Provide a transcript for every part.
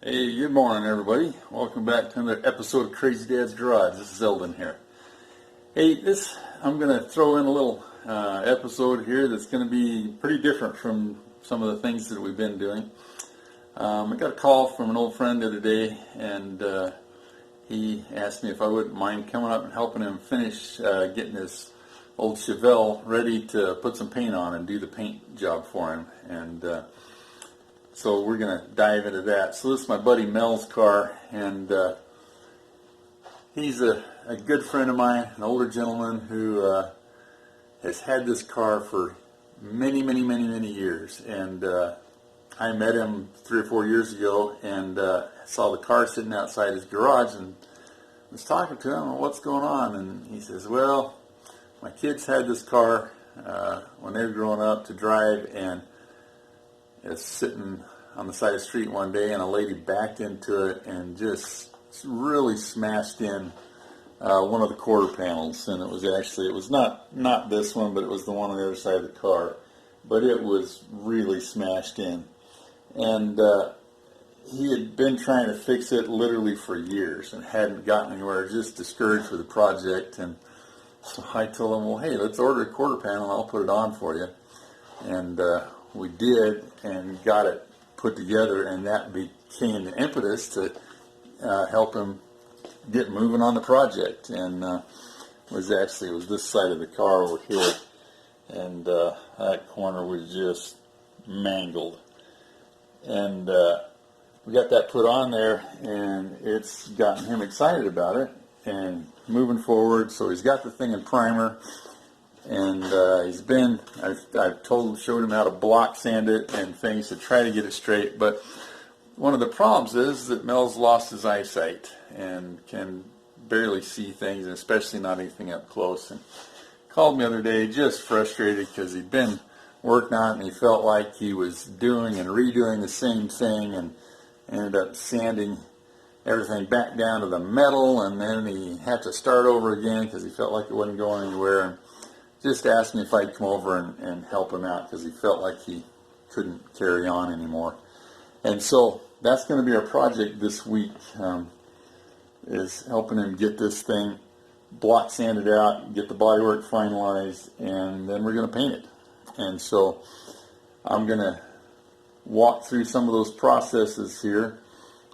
Hey, good morning, everybody. Welcome back to another episode of Crazy Dad's Garage. This is Eldon here. Hey, I'm going to throw in a little episode here that's going to be pretty different from some of the things that we've been doing. I got a call from an old friend the other day, and he asked me if I wouldn't mind coming up and helping him finish getting his old Chevelle ready to put some paint on and do the paint job for him. And so we're going to dive into that. So this is my buddy Mel's car, and he's a good friend of mine, an older gentleman who has had this car for many years. And I met him 3 or 4 years ago, and saw the car sitting outside his garage, and was talking to him, what's going on? And he says, well, my kids had this car when they were growing up to drive, and it's sitting on the side of the street one day, and a lady backed into it and just really smashed in one of the quarter panels. And it was not this one, but it was the one on the other side of the car. But it was really smashed in. And he had been trying to fix it literally for years and hadn't gotten anywhere, just discouraged with the project. And so I told him, well, hey, let's order a quarter panel and I'll put it on for you. And we did, and got it put together, and that became the impetus to help him get moving on the project. And it was this side of the car over here, and that corner was just mangled. And we got that put on there, and it's gotten him excited about it and moving forward. So he's got the thing in primer, and I've showed him how to block sand it and things to try to get it straight. But one of the problems is that Mel's lost his eyesight and can barely see things, and especially not anything up close. And called me the other day just frustrated because he'd been working on it, and he felt like he was doing and redoing the same thing, and ended up sanding everything back down to the metal, and then he had to start over again because he felt like it wasn't going anywhere. And just asked me if I'd come over and help him out because he felt like he couldn't carry on anymore. And so that's going to be our project this week, is helping him get this thing block sanded out, get the bodywork finalized, and then we're going to paint it. And so I'm going to walk through some of those processes here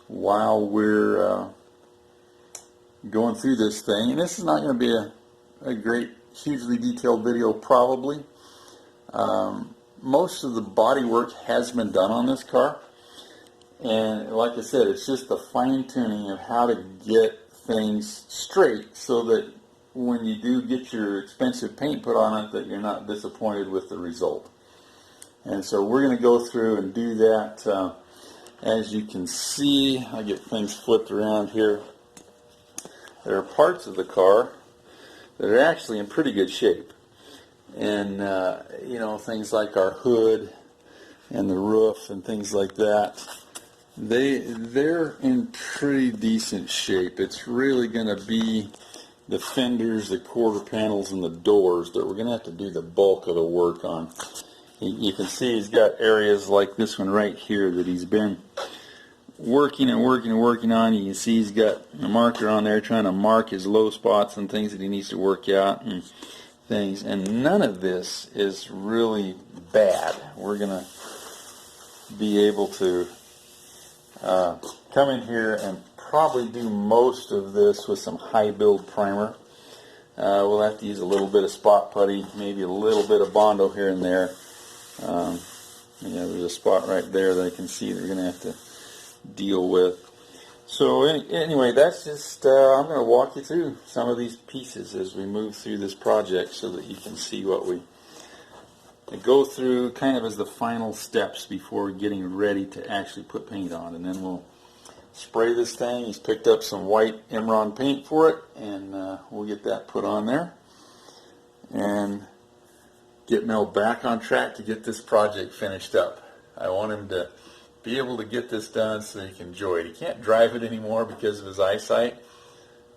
while we're going through this thing. And this is not going to be a great, hugely detailed video probably. Most of the body work has been done on this car, and like I said, it's just the fine-tuning of how to get things straight so that when you do get your expensive paint put on it, that you're not disappointed with the result. And so we're going to go through and do that. As you can see, I get things flipped around here. There are parts of the car that are actually in pretty good shape. And, things like our hood and the roof and things like that, they're in pretty decent shape. It's really going to be the fenders, the quarter panels, and the doors that we're going to have to do the bulk of the work on. You can see he's got areas like this one right here that he's been working on. You can see he's got a marker on there trying to mark his low spots and things that he needs to work out and things. And none of this is really bad. We're going to be able to come in here and probably do most of this with some high build primer. We'll have to use a little bit of spot putty, maybe a little bit of Bondo here and there. There's a spot right there that I can see that we're going to have to deal with. So anyway, that's just, I'm going to walk you through some of these pieces as we move through this project so that you can see what we go through kind of as the final steps before getting ready to actually put paint on. And then we'll spray this thing. He's picked up some white Emerald paint for it, and we'll get that put on there and get Mel back on track to get this project finished up. I want him to be able to get this done so he can enjoy it. He can't drive it anymore because of his eyesight,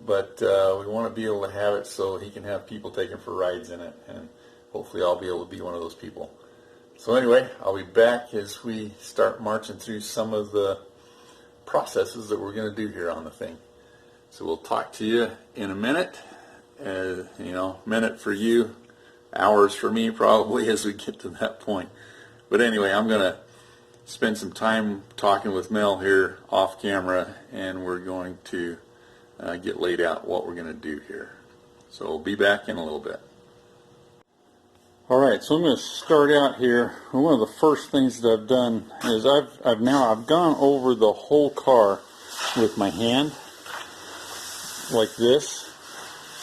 but we want to be able to have it so he can have people take him for rides in it, and hopefully I'll be able to be one of those people. So anyway, I'll be back as we start marching through some of the processes that we're going to do here on the thing. So we'll talk to you in a minute. Minute for you, hours for me probably as we get to that point. But anyway, I'm going to spend some time talking with Mel here off camera, and we're going to get laid out what we're going to do here. So we'll be back in a little bit. Alright, so I'm going to start out here. One of the first things that I've done is I've gone over the whole car with my hand like this.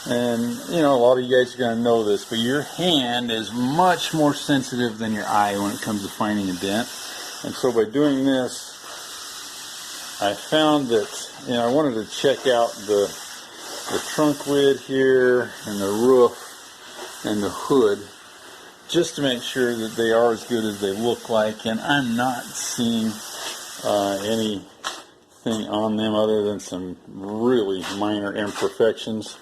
And a lot of you guys are going to know this, but your hand is much more sensitive than your eye when it comes to finding a dent. And so by doing this, I found that I wanted to check out the trunk lid here and the roof and the hood, just to make sure that they are as good as they look like. And I'm not seeing anything on them other than some really minor imperfections.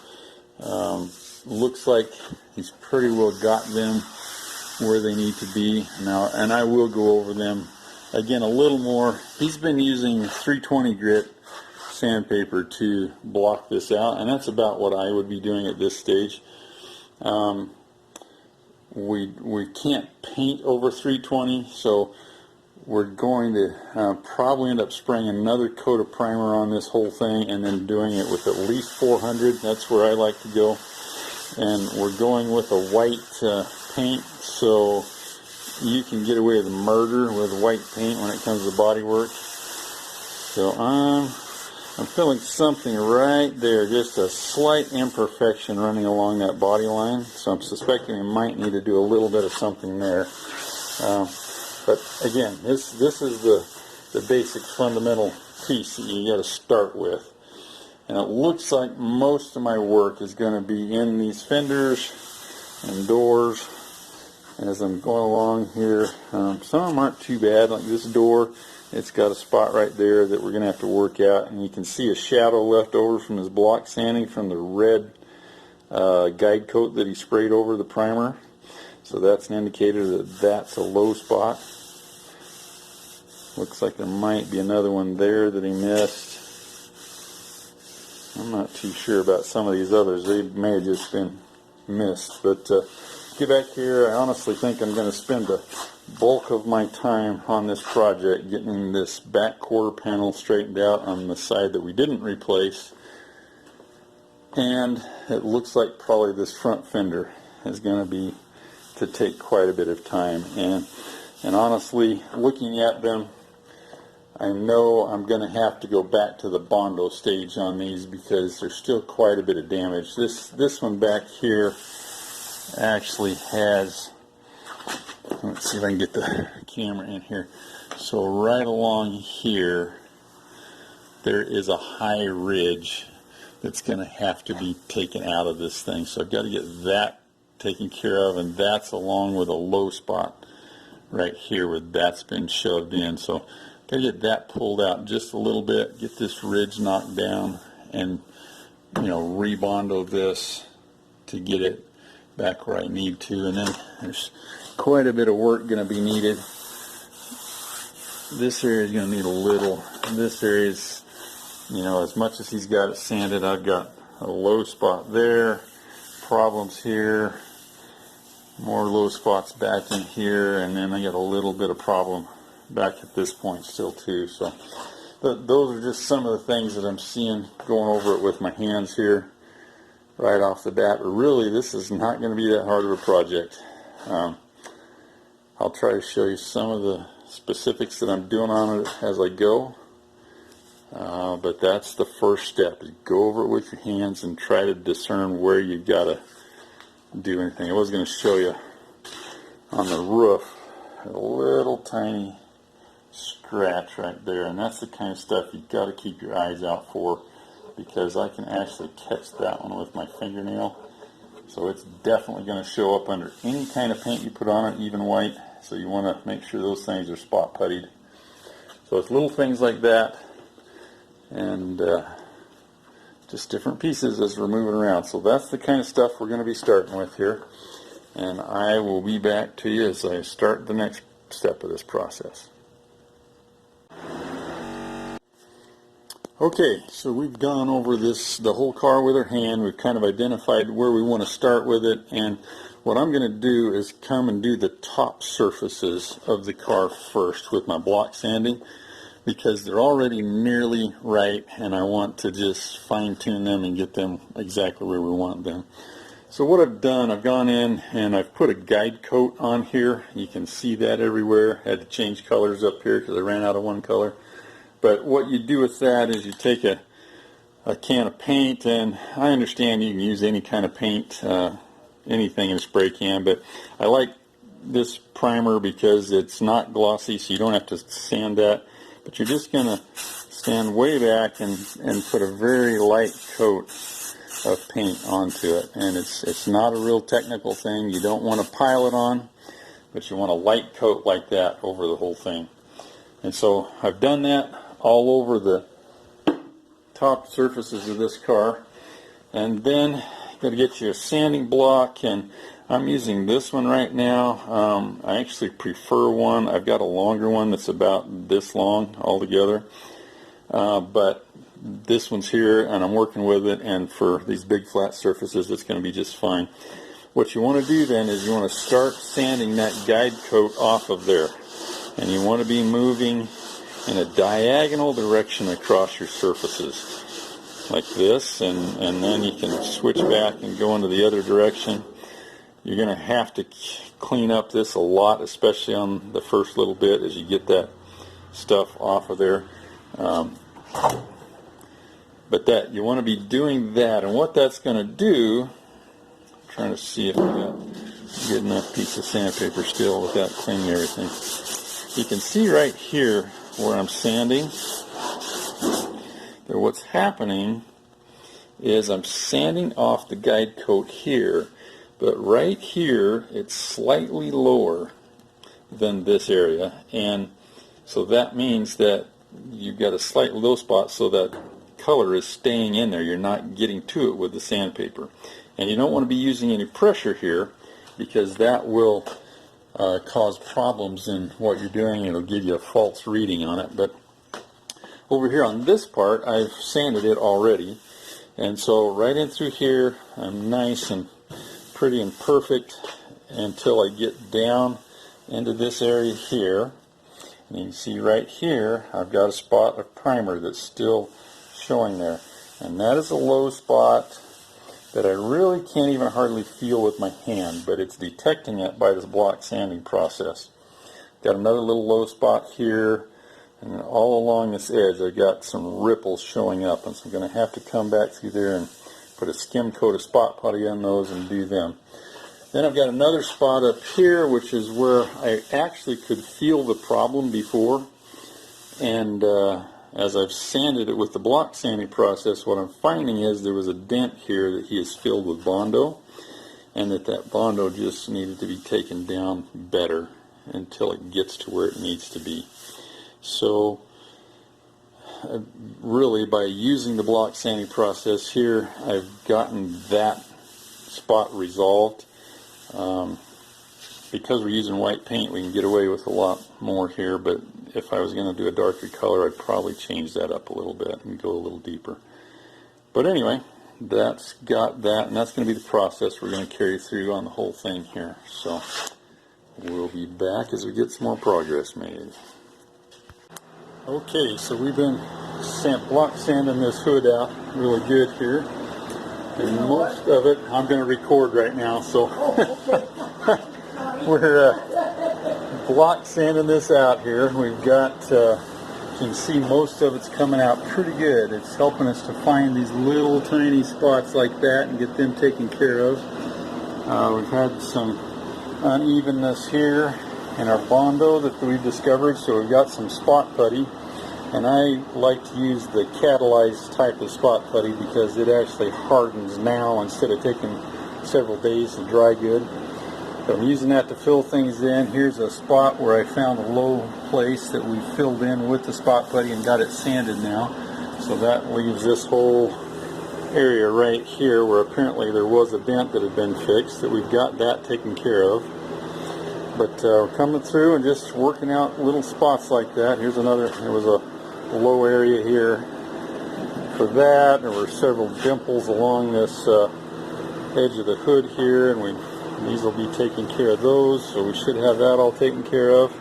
Looks like he's pretty well got them where they need to be now, and I will go over them again a little more. He's been using 320 grit sandpaper to block this out, and that's about what I would be doing at this stage. We can't paint over 320, so we're going to probably end up spraying another coat of primer on this whole thing and then doing it with at least 400. That's where I like to go. And we're going with a white paint, so you can get away with murder with white paint when it comes to body work. So I'm feeling something right there, just a slight imperfection running along that body line. So I'm suspecting I might need to do a little bit of something there. But again, this is the basic fundamental piece that you got to start with. And it looks like most of my work is going to be in these fenders and doors as I'm going along here. Some of them aren't too bad, like this door. It's got a spot right there that we're going to have to work out, and you can see a shadow left over from his block sanding from the red guide coat that he sprayed over the primer. So that's an indicator that that's a low spot. Looks like there might be another one there that he missed. I'm not too sure about some of these others. They may have just been missed. But get back here, I honestly think I'm going to spend the bulk of my time on this project getting this back quarter panel straightened out on the side that we didn't replace. And it looks like probably this front fender is going to take quite a bit of time. And honestly, looking at them, I know I'm going to have to go back to the Bondo stage on these because there's still quite a bit of damage. This one back here actually has, let's see if I can get the camera in here. So right along here, there is a high ridge that's going to have to be taken out of this thing. So I've got to get that taken care of, and that's along with a low spot right here where that's been shoved in. So got to get that pulled out just a little bit, get this ridge knocked down, and rebondo this to get it back where I need to. And then there's quite a bit of work going to be needed. This area is going to need a little. This area is, as much as he's got it sanded, I've got a low spot there, problems here, more low spots back in here, and then I got a little bit of problem back at this point still too. So those are just some of the things that I'm seeing going over it with my hands here right off the bat. But really, this is not going to be that hard of a project. I'll try to show you some of the specifics that I'm doing on it as I go. But that's the first step, is go over it with your hands and try to discern where you've got to do anything. I was going to show you on the roof a little tiny scratch right there, and that's the kind of stuff you've got to keep your eyes out for, because I can actually catch that one with my fingernail. So it's definitely going to show up under any kind of paint you put on it, even white. So you want to make sure those things are spot puttied. So it's little things like that, and just different pieces as we're moving around. So that's the kind of stuff we're going to be starting with here, and I will be back to you as I start the next step of this process. Okay, so we've gone over the whole car with our hand. We've kind of identified where we want to start with it, and what I'm going to do is come and do the top surfaces of the car first with my block sanding, because they're already nearly right, and I want to just fine-tune them and get them exactly where we want them. So what I've done, I've gone in and I've put a guide coat on here. You can see that everywhere. Had to change colors up here because I ran out of one color. But what you do with that is you take a can of paint, and I understand you can use any kind of paint, anything in a spray can, but I like this primer because it's not glossy, so you don't have to sand that. But you're just going to stand way back and put a very light coat of paint onto it. And it's not a real technical thing. You don't want to pile it on, but you want a light coat like that over the whole thing. And so I've done that all over the top surfaces of this car. And then you've got to get you a sanding block, and I'm using this one right now. I actually prefer one. I've got a longer one that's about this long altogether, but this one's here and I'm working with it, and for these big flat surfaces it's going to be just fine. What you want to do then is you want to start sanding that guide coat off of there, and you want to be moving in a diagonal direction across your surfaces like this, and then you can switch back and go into the other direction. You're going to have to clean up this a lot, especially on the first little bit as you get that stuff off of there. But that you want to be doing that, and what that's going to do, I'm trying to see if I got a good enough piece of sandpaper still without cleaning everything. You can see right here where I'm sanding that what's happening is I'm sanding off the guide coat here, but right here it's slightly lower than this area, and so that means that you've got a slight low spot, so that color is staying in there. You're not getting to it with the sandpaper, and you don't want to be using any pressure here because that will cause problems in what you're doing. It'll give you a false reading on it. But over here on this part, I've sanded it already, and so right in through here I'm nice and pretty and perfect until I get down into this area here. And you can see right here I've got a spot of primer that's still showing there, and that is a low spot that I really can't even hardly feel with my hand, but it's detecting it by this block sanding process. Got another little low spot here, and then all along this edge I've got some ripples showing up, and so I'm going to have to come back through there and put a skim coat of spot putty on those and do them. Then I've got another spot up here, which is where I actually could feel the problem before, and as I've sanded it with the block sanding process, what I'm finding is there was a dent here that he has filled with Bondo, and that Bondo just needed to be taken down better until it gets to where it needs to be. So really, by using the block sanding process here, I've gotten that spot resolved. Because we're using white paint, we can get away with a lot more here, but if I was going to do a darker color, I'd probably change that up a little bit and go a little deeper. But anyway, that's got that, and that's going to be the process we're going to carry through on the whole thing here. So we'll be back as we get some more progress made. Okay, so we've been block sanding this hood out really good here, and most of it I'm going to record right now, so we're block sanding this out here. We've got, you can see most of it's coming out pretty good. It's helping us to find these little tiny spots like that and get them taken care of. We've had some unevenness here in our Bondo that we've discovered, so we've got some spot putty, and I like to use the catalyzed type of spot putty because it actually hardens now instead of taking several days to dry good. So I'm using that to fill things in. Here's a spot where I found a low place that we filled in with the spot putty and got it sanded now. So that leaves this whole area right here where apparently there was a dent that had been fixed, that we've got that taken care of. But we're coming through and just working out little spots like that. Here's another, there was a low area here, for that. There were several dimples along this edge of the hood here, and these will be taking care of those, so we should have that all taken care of.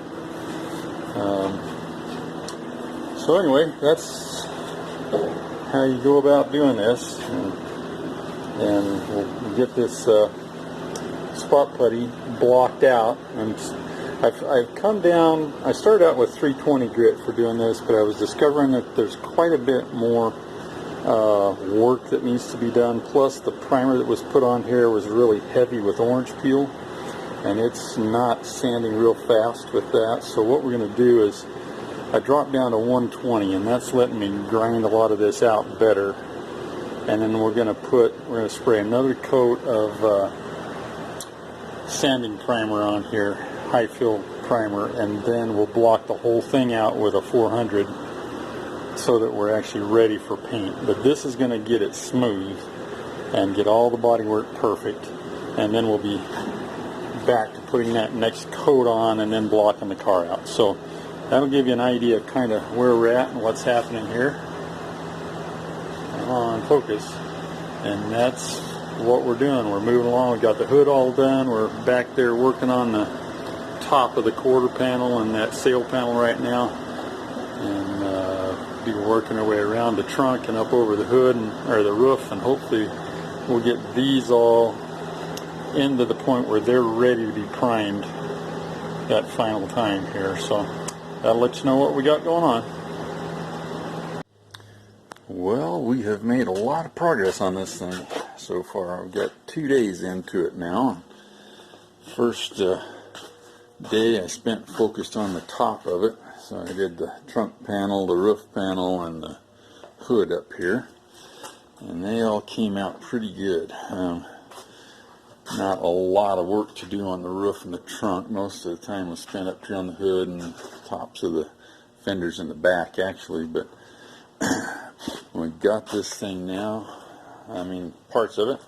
So anyway, that's how you go about doing this, and we'll get this spot putty blocked out. And I've come down, I started out with 320 grit for doing this, but I was discovering that there's quite a bit more work that needs to be done. Plus the primer that was put on here was really heavy with orange peel, and it's not sanding real fast with that. So what we're going to do is I dropped down to 120, and that's letting me grind a lot of this out better. And then we're going to spray another coat of sanding primer on here, high fill primer, and then we'll block the whole thing out with a 400 so that we're actually ready for paint. But this is going to get it smooth and get all the bodywork perfect, and then we'll be back to putting that next coat on and then blocking the car out. So that'll give you an idea of kind of where we're at and what's happening here. Come on, focus. And that's what we're doing. We're moving along. We got the hood all done. We're back there working on the top of the quarter panel and that sail panel right now, and be working our way around the trunk and up over the hood or the roof, and hopefully we'll get these all into the point where they're ready to be primed that final time here. So that'll let you know what we got going on. Well, we have made a lot of progress on this thing so far. We've got 2 days into it now. First day I spent focused on the top of it. So I did the trunk panel, the roof panel, and the hood up here. And they all came out pretty good. Not a lot of work to do on the roof and the trunk. Most of the time was spent up here on the hood and the tops of the fenders in the back, actually. But we got this thing now, I mean parts of it,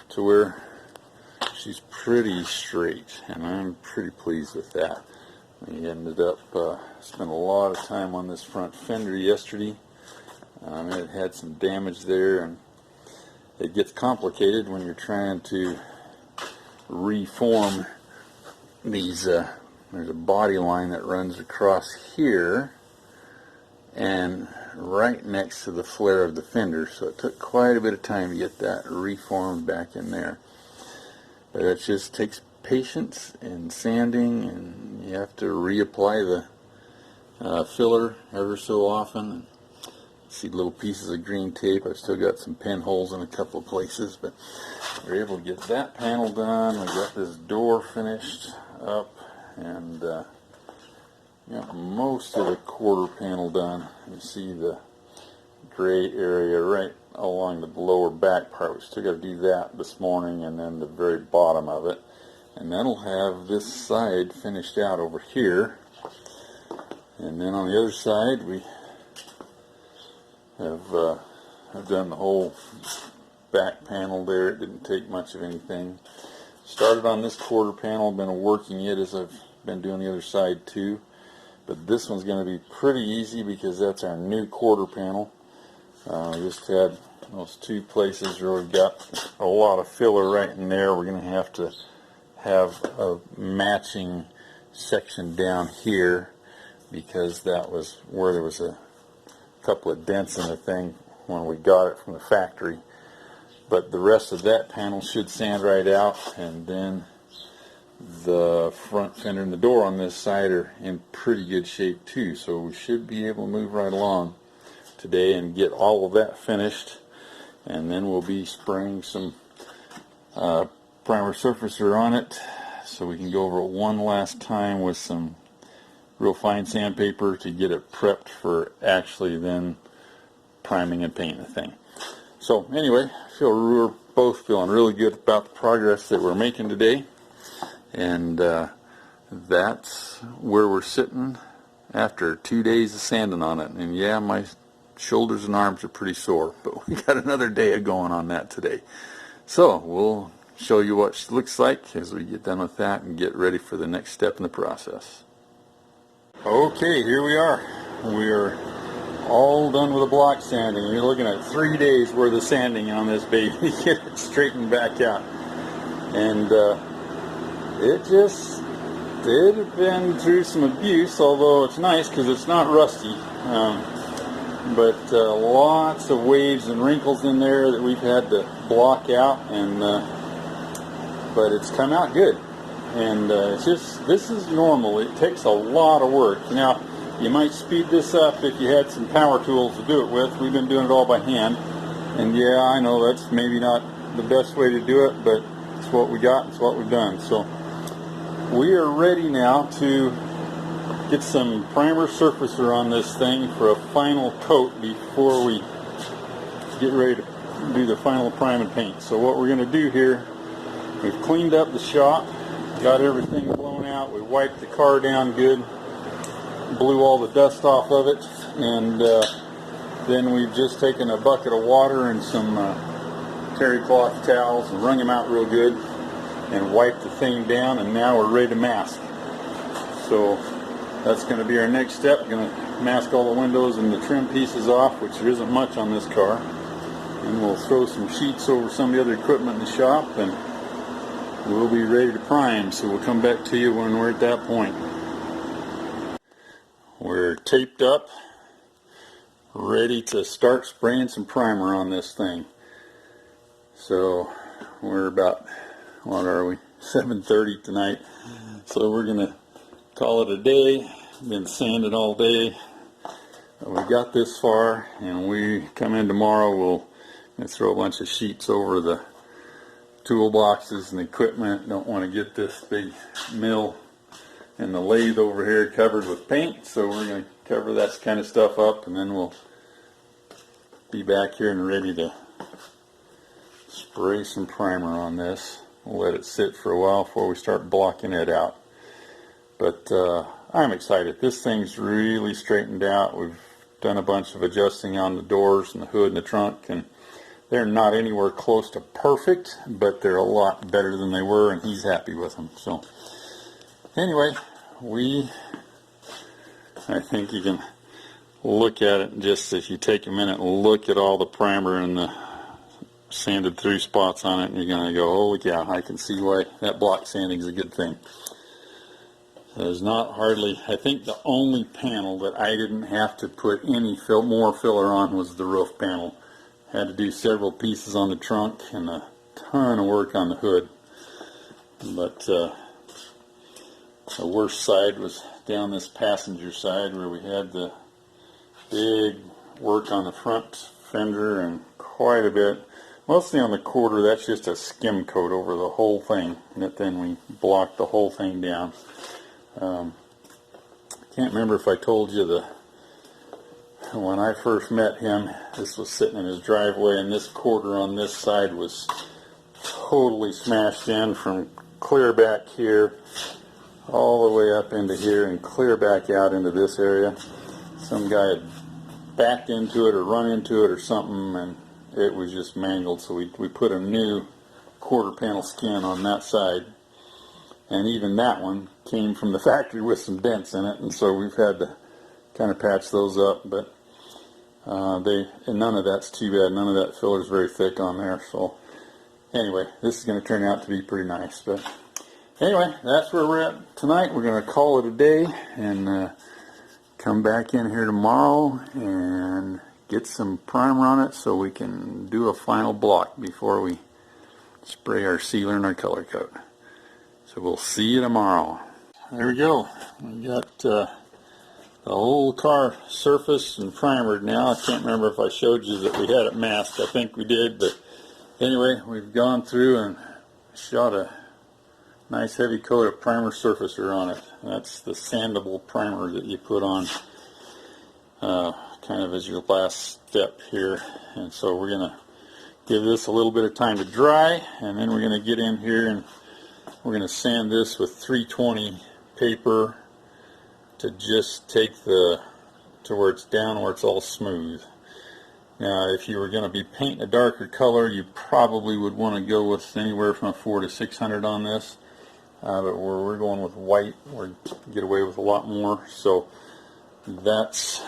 to where she's pretty straight, and I'm pretty pleased with that. We ended up spent a lot of time on this front fender yesterday. It had some damage there, and it gets complicated when you're trying to reform these. There's a body line that runs across here and right next to the flare of the fender, so it took quite a bit of time to get that reformed back in there. But it just takes patience and sanding, and you have to reapply the filler ever so often. See little pieces of green tape. I've still got some pinholes in a couple of places, but we're able to get that panel done. We got this door finished up, and got most of the quarter panel done. You see the gray area right along the lower back part. We still got to do that this morning, and then the very bottom of it, and that'll have this side finished out over here. And then on the other side we have done the whole back panel there. It didn't take much of anything. Started on this quarter panel, been working it as I've been doing the other side too. But this one's going to be pretty easy because that's our new quarter panel. We just had those two places where we've got a lot of filler right in there. We're going to have a matching section down here, because that was where there was a couple of dents in the thing when we got it from the factory. But the rest of that panel should sand right out, and then the front fender and the door on this side are in pretty good shape too, so we should be able to move right along today and get all of that finished. And then we'll be spraying some primer surfacer on it, so we can go over it one last time with some real fine sandpaper to get it prepped for actually then priming and painting the thing. So anyway, we're both feeling really good about the progress that we're making today. And that's where we're sitting after 2 days of sanding on it. And yeah, my shoulders and arms are pretty sore, but we got another day of going on that today. So we'll show you what it looks like as we get done with that and get ready for the next step in the process. Okay, here we are. We're all done with a block sanding. You're looking at 3 days worth of sanding on this baby to get it straightened back out. And it had been through some abuse, although it's nice because it's not rusty. But lots of waves and wrinkles in there that we've had to block out, and but it's come out good. And it's just, this is normal. It takes a lot of work. Now, you might speed this up if you had some power tools to do it with. We've been doing it all by hand, and yeah, I know that's maybe not the best way to do it, but it's what we got. It's what we've done. So we are ready now to get some primer surfacer on this thing for a final coat before we get ready to do the final prime and paint. So what we're going to do here, we've cleaned up the shop, got everything blown out, we wiped the car down good, blew all the dust off of it, and then we've just taken a bucket of water and some terry cloth towels and wrung them out real good and wiped the thing down, and now we're ready to mask. So that's going to be our next step. We're going to mask all the windows and the trim pieces off, which there isn't much on this car. And we'll throw some sheets over some of the other equipment in the shop, and we'll be ready to prime. So we'll come back to you when we're at that point. We're taped up, ready to start spraying some primer on this thing. So we're about, what are we, 7:30 tonight. So we're going to call it a day. Been sanding all day. We got this far, and we come in tomorrow. We'll throw a bunch of sheets over the toolboxes and equipment. Don't want to get this big mill and the lathe over here covered with paint, so we're going to cover that kind of stuff up, and then we'll be back here and ready to spray some primer on this. We'll let it sit for a while before we start blocking it out. But I'm excited. This thing's really straightened out. We've done a bunch of adjusting on the doors and the hood and the trunk, and they're not anywhere close to perfect, but they're a lot better than they were, and he's happy with them. So anyway, I think you can look at it, just if you take a minute and look at all the primer and the sanded through spots on it, and you're going to go, holy cow, I can see why that block sanding is a good thing. There's not hardly, I think the only panel that I didn't have to put any more filler on was the roof panel. Had to do several pieces on the trunk and a ton of work on the hood. But the worst side was down this passenger side, where we had the big work on the front fender and quite a bit. Mostly on the quarter. That's just a skim coat over the whole thing. And then we blocked the whole thing down. Can't remember if I told you when I first met him, this was sitting in his driveway, and this quarter on this side was totally smashed in from clear back here all the way up into here and clear back out into this area. Some guy had backed into it or run into it or something, and it was just mangled. So we put a new quarter panel skin on that side. And even that one came from the factory with some dents in it, and so we've had to kind of patch those up. But none of that's too bad. None of that filler is very thick on there. So anyway, this is going to turn out to be pretty nice. But anyway, that's where we're at tonight. We're going to call it a day and come back in here tomorrow and get some primer on it so we can do a final block before we spray our sealer and our color coat. So we'll see you tomorrow. There we go. We got the whole car surfaced and primered now. I can't remember if I showed you that we had it masked. I think we did, but anyway, we've gone through and shot a nice heavy coat of primer surfacer on it. That's the sandable primer that you put on kind of as your last step here. And so we're going to give this a little bit of time to dry, and then we're going to get in here and we're going to sand this with 320 paper to just take to where it's down, where it's all smooth. Now, if you were going to be painting a darker color, you probably would want to go with anywhere from a 400 to 600 on this. But we're going with white, we're get away with a lot more. So that's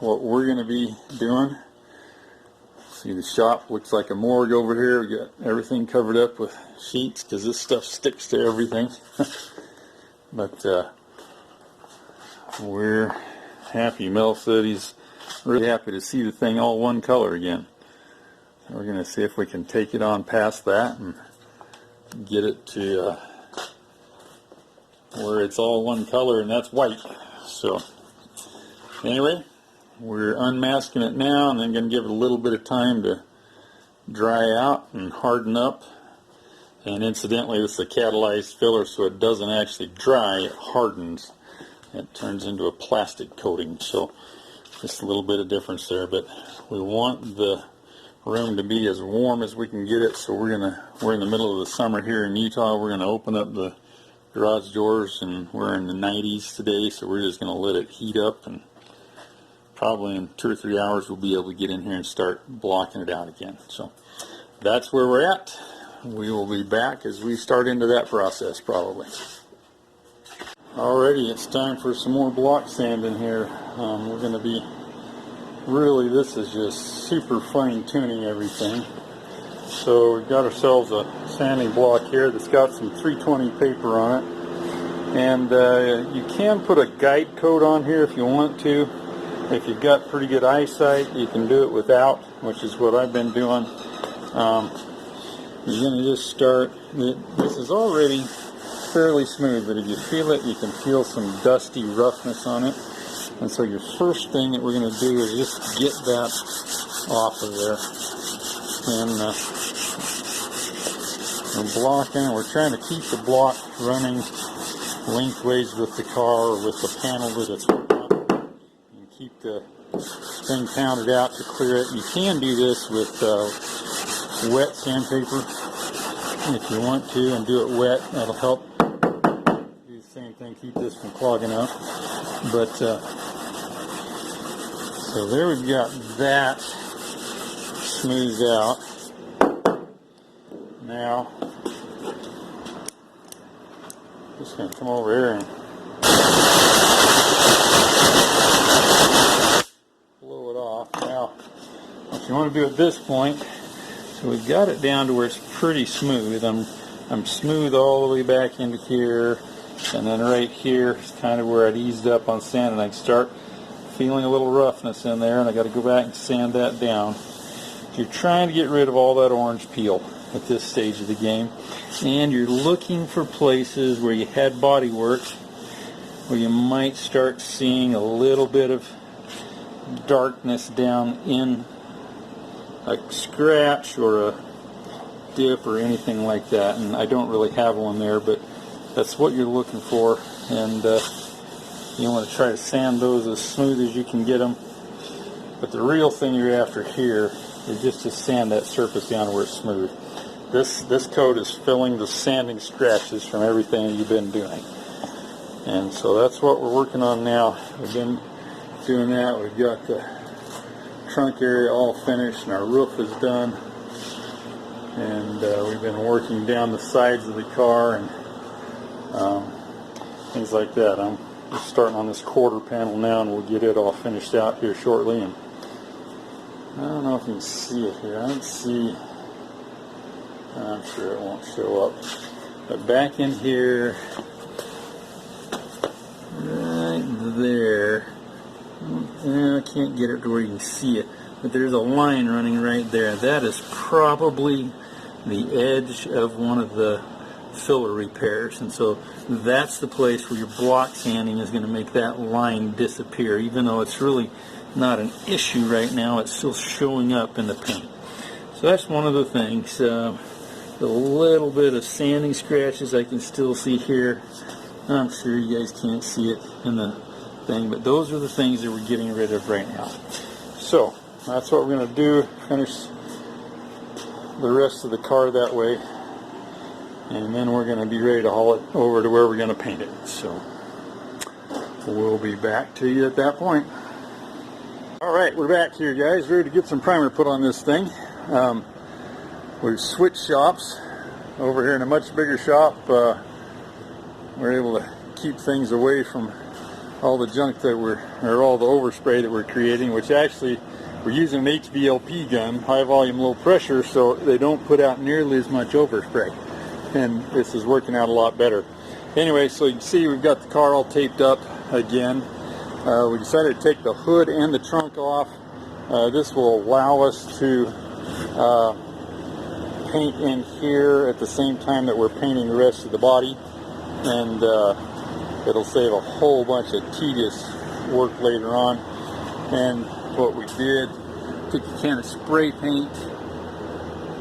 what we're going to be doing. See, the shop looks like a morgue over here. We got everything covered up with sheets because this stuff sticks to everything. But we're happy. Mel said he's really happy to see the thing all one color again. So we're going to see if we can take it on past that and get it to where it's all one color, and that's white. So anyway, we're unmasking it now, and then going to give it a little bit of time to dry out and harden up. And incidentally, this is a catalyzed filler, so it doesn't actually dry, it hardens. It turns into a plastic coating, so just a little bit of difference there. But we want the room to be as warm as we can get it, so we're in the middle of the summer here in Utah. We're going to open up the garage doors, and we're in the 90s today, so we're just going to let it heat up, and probably in 2 or 3 hours we'll be able to get in here and start blocking it out again. So that's where we're at. We will be back as we start into that process probably. Alrighty, it's time for some more block sanding here. We're going to be this is just super fine tuning everything. So we've got ourselves a sanding block here that's got some 320 paper on it, and you can put a guide coat on here if you want to. If you've got pretty good eyesight, you can do it without, which is what I've been doing. You're going to just start. This is already fairly smooth, but if you feel it, you can feel some dusty roughness on it. And so your first thing that we're going to do is just get that off of there. And we're blocking. We're trying to keep the block running lengthways with the car or with the panel that it's on, and keep the thing pounded out to clear it. You can do this with wet sandpaper if you want to, and do it wet. That'll help do the same thing, keep this from clogging up. But so there we've got that smoothed out. Now just going to come over here and blow it off. Now what you want to do at this point, so we've got it down to where it's pretty smooth. I'm smooth all the way back into here, and then right here is kind of where I'd eased up on sand, and I start feeling a little roughness in there, and I got to go back and sand that down. You're trying to get rid of all that orange peel at this stage of the game, and you're looking for places where you had body work where you might start seeing a little bit of darkness down in a scratch or a dip or anything like that. And I don't really have one there, but that's what you're looking for. And you want to try to sand those as smooth as you can get them. But the real thing you're after here is just to sand that surface down where it's smooth. This coat is filling the sanding scratches from everything you've been doing. And so that's what we're working on now. We've been doing that. We've got the trunk area all finished, and our roof is done. And we've been working down the sides of the car and things like that. I'm just starting on this quarter panel now, and we'll get it all finished out here shortly. And I don't know if you can see it here. I don't see. I'm sure it won't show up. But back in here, right there, I can't get it to where you can see it, but there's a line running right there. That is probably the edge of one of the filler repairs, and so that's the place where your block sanding is going to make that line disappear. Even though it's really not an issue right now, it's still showing up in the paint. So that's one of the things. The little bit of sanding scratches I can still see here. I'm sure you guys can't see it in the thing, but those are the things that we're getting rid of right now. So that's what we're going to do, finish the rest of the car that way, and then we're going to be ready to haul it over to where we're going to paint it. So we'll be back to you at that point. Alright, we're back here, guys, ready to get some primer put on this thing. We've switched shops. Over here in a much bigger shop, we're able to keep things away from all the junk that or all the overspray that we're creating, which actually we're using an HVLP gun, high volume, low pressure, so they don't put out nearly as much overspray. And this is working out a lot better. Anyway, so you can see we've got the car all taped up again. We decided to take the hood and the trunk off. This will allow us to paint in here at the same time that we're painting the rest of the body, and it'll save a whole bunch of tedious work later on. And what we did, took a can of spray paint.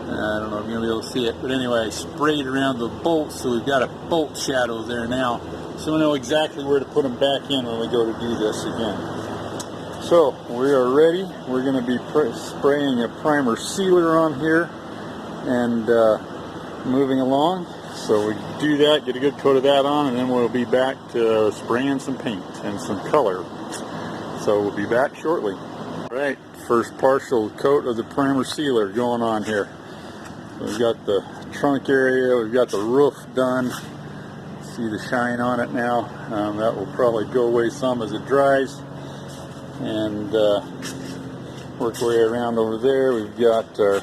I don't know if you're going to be able to see it, but anyway, I sprayed around the bolts, so we've got a bolt shadow there now. So we know exactly where to put them back in when we go to do this again. So we are ready. We're going to be spraying a primer sealer on here and moving along. So we do that, get a good coat of that on, and then we'll be back to spraying some paint and some color. So we'll be back shortly. All right, first partial coat of the primer sealer going on here. We've got the trunk area, we've got the roof done. See the shine on it now. That will probably go away some as it dries. And work our way around over there. We've got our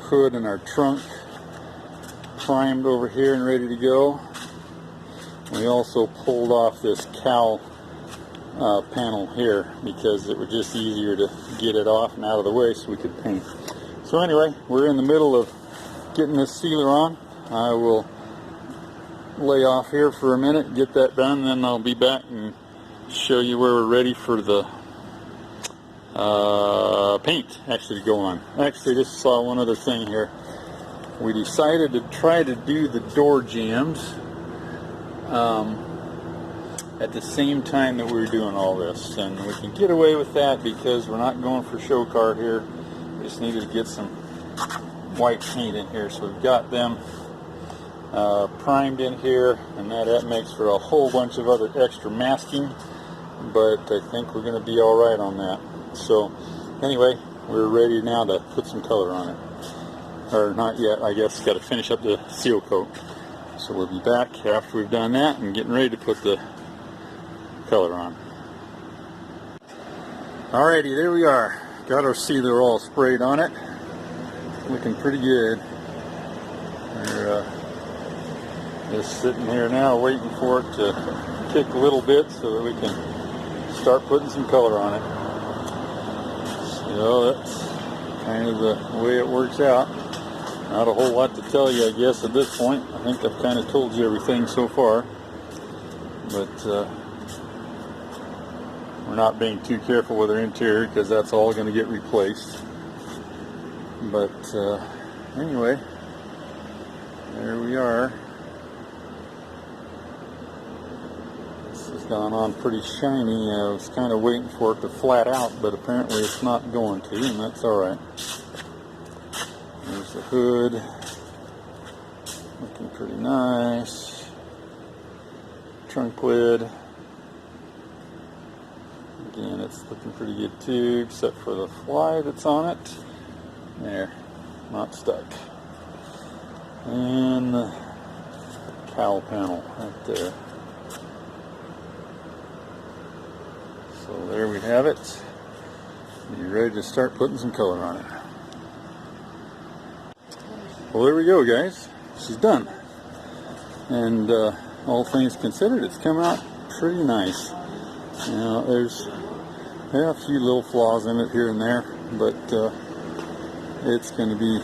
hood and our trunk primed over here and ready to go. We also pulled off this cowl panel here because it was just easier to get it off and out of the way so we could paint. So anyway, we're in the middle of getting this sealer on. I will lay off here for a minute, get that done, then I'll be back and show you where we're ready for the paint actually to go on. Actually, just saw one other thing here. We decided to try to do the door jambs at the same time that we were doing all this, and we can get away with that because we're not going for show car here. We just needed to get some white paint in here, so we've got them primed in here, and that makes for a whole bunch of other extra masking, but I think we're going to be all right on that. So anyway, we're ready now to put some color on it. Or not yet, I guess. Got to finish up the seal coat. So we'll be back after we've done that and getting ready to put the color on. Alrighty, there we are. Got our sealer all sprayed on it. Looking pretty good. We're just sitting here now waiting for it to kick a little bit so that we can start putting some color on it. So that's kind of the way it works out. Not a whole lot to tell you, I guess, at this point. I think I've kind of told you everything so far. But we're not being too careful with our interior because that's all going to get replaced. But anyway, there we are. This has gone on pretty shiny. I was kind of waiting for it to flat out, but apparently it's not going to, and that's alright. There's the hood, looking pretty nice. Trunk lid, again, it's looking pretty good too, except for the fly that's on it. There, not stuck. And the cowl panel right there. So there we have it. You're ready to start putting some color on it. Well, there we go, guys. She's done. And all things considered, it's come out pretty nice. You know, there are a few little flaws in it here and there, but it's going to be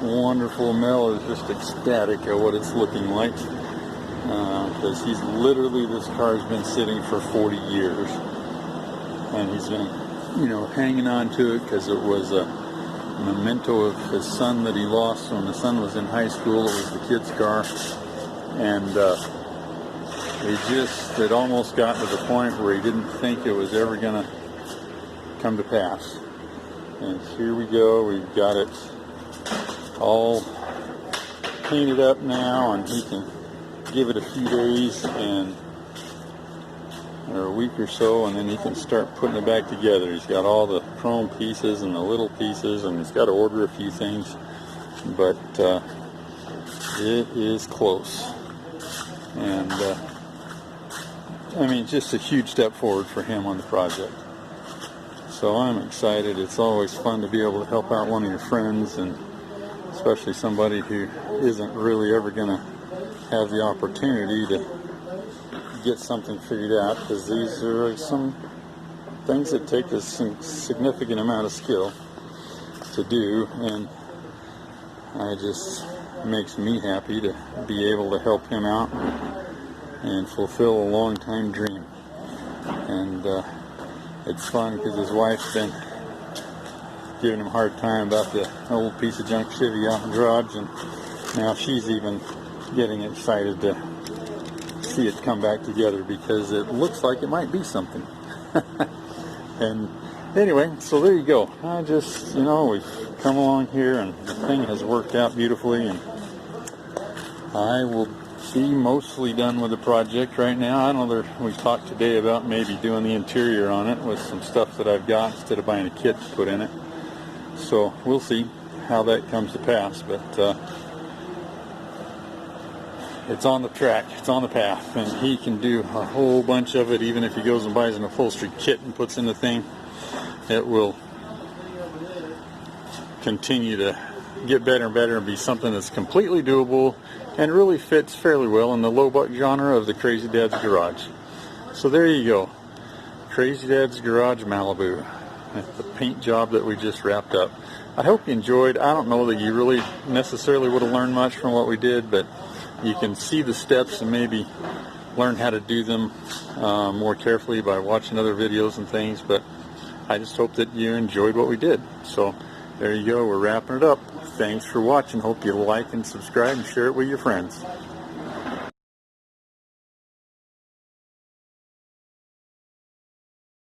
wonderful. Mel is just ecstatic at what it's looking like because he's literally, this car's been sitting for 40 years, and he's been, you know, hanging on to it because it was a memento of his son that he lost when the son was in high school. It was the kid's car, and it almost got to the point where he didn't think it was ever going to come to pass. And here we go, we've got it all painted up now, and he can give it a few days or a week or so, and then he can start putting it back together. He's got all the chrome pieces and the little pieces, and he's got to order a few things, but it is close. And I mean, just a huge step forward for him on the project. So I'm excited. It's always fun to be able to help out one of your friends, and especially somebody who isn't really ever going to have the opportunity to get something figured out, because these are some things that take a significant amount of skill to do, and it makes me happy to be able to help him out and fulfill a long-time dream. And it's fun because his wife's been giving him a hard time about the old piece of junk Chevy out in the garage, and now she's even getting excited to see it come back together, because it looks like it might be something. And anyway, so there you go. We've come along here, and the thing has worked out beautifully, and I will be mostly done with the project right now. I know we talked today about maybe doing the interior on it with some stuff that I've got instead of buying a kit to put in it. So we'll see how that comes to pass, but it's on the track, it's on the path, and he can do a whole bunch of it. Even if he goes and buys an upholstery kit and puts in the thing, it will continue to get better and better and be something that's completely doable and really fits fairly well in the low buck genre of the Crazy Dad's Garage. So there you go, Crazy Dad's Garage Malibu, the paint job that we just wrapped up. I hope you enjoyed. I don't know that you really necessarily would have learned much from what we did, but you can see the steps and maybe learn how to do them more carefully by watching other videos and things. But I just hope that you enjoyed what we did. So there you go, we're wrapping it up. Thanks for watching. Hope you like and subscribe and share it with your friends.